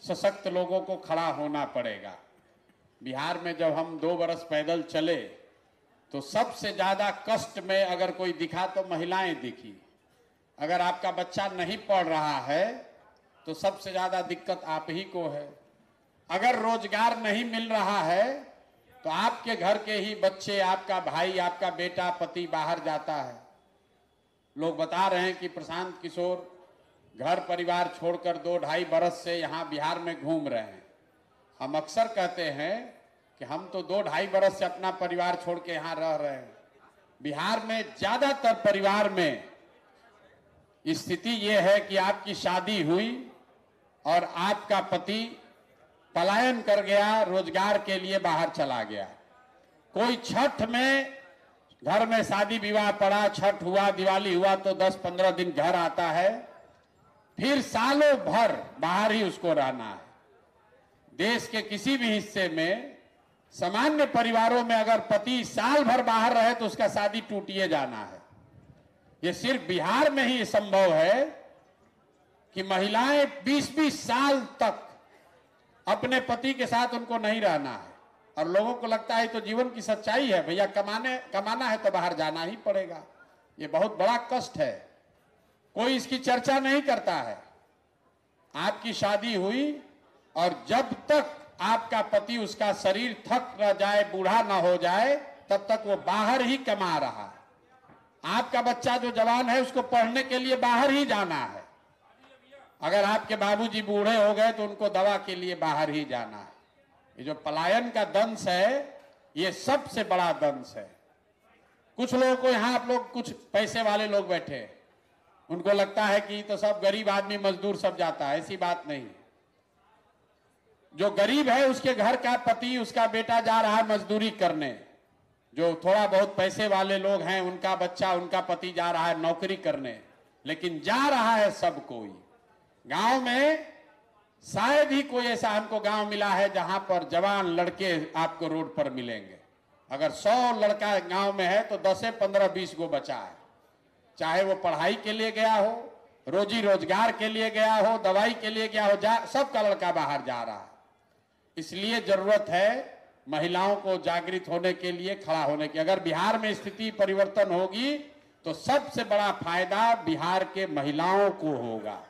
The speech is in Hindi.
सशक्त लोगों को खड़ा होना पड़ेगा। बिहार में जब हम 2 बरस पैदल चले तो सबसे ज़्यादा कष्ट में अगर कोई दिखा तो महिलाएं दिखी। अगर आपका बच्चा नहीं पढ़ रहा है तो सबसे ज़्यादा दिक्कत आप ही को है। अगर रोजगार नहीं मिल रहा है तो आपके घर के ही बच्चे, आपका भाई, आपका बेटा, पति बाहर जाता है। लोग बता रहे हैं कि प्रशांत किशोर घर परिवार छोड़कर 2-2.5 बरस से यहाँ बिहार में घूम रहे हैं। हम अक्सर कहते हैं कि हम तो 2-2.5 बरस से अपना परिवार छोड़ के यहाँ रह रहे हैं। बिहार में ज़्यादातर परिवार में स्थिति ये है कि आपकी शादी हुई और आपका पति पलायन कर गया, रोजगार के लिए बाहर चला गया। कोई छठ में घर में शादी विवाह पड़ा, छठ हुआ, दिवाली हुआ तो 10-15 दिन घर आता है, फिर सालों भर बाहर ही उसको रहना है। देश के किसी भी हिस्से में सामान्य परिवारों में अगर पति साल भर बाहर रहे तो उसका शादी टूटिए जाना है। ये सिर्फ बिहार में ही संभव है कि महिलाएं 20-20 साल तक अपने पति के साथ उनको नहीं रहना है। और लोगों को लगता है तो जीवन की सच्चाई है, भैया कमाना है तो बाहर जाना ही पड़ेगा। ये बहुत बड़ा कष्ट है, कोई इसकी चर्चा नहीं करता है। आपकी शादी हुई और जब तक आपका पति, उसका शरीर थक न जाए, बूढ़ा ना हो जाए, तब तक वो बाहर ही कमा रहा है। आपका बच्चा जो जवान है उसको पढ़ने के लिए बाहर ही जाना है। अगर आपके बाबूजी बूढ़े हो गए तो उनको दवा के लिए बाहर ही जाना है। ये जो पलायन का दंश है, ये सबसे बड़ा दंश है। कुछ लोगों को यहाँ, आप लोग कुछ पैसे वाले लोग बैठे हैं, उनको लगता है कि तो सब गरीब आदमी मजदूर सब जाता है। ऐसी बात नहीं। जो गरीब है उसके घर का पति, उसका बेटा जा रहा है मजदूरी करने। जो थोड़ा बहुत पैसे वाले लोग हैं उनका बच्चा, उनका पति जा रहा है नौकरी करने। लेकिन जा रहा है सब कोई। गांव में शायद ही कोई ऐसा हमको गांव मिला है जहां पर जवान लड़के आपको रोड पर मिलेंगे। अगर 100 लड़का गांव में है तो 10 से 15-20 गो बचा है। चाहे वो पढ़ाई के लिए गया हो, रोजी रोजगार के लिए गया हो, दवाई के लिए गया हो, सबका लड़का बाहर जा रहा है। इसलिए जरूरत है महिलाओं को जागृत होने के लिए, खड़ा होने की। अगर बिहार में स्थिति परिवर्तन होगी तो सबसे बड़ा फायदा बिहार के महिलाओं को होगा।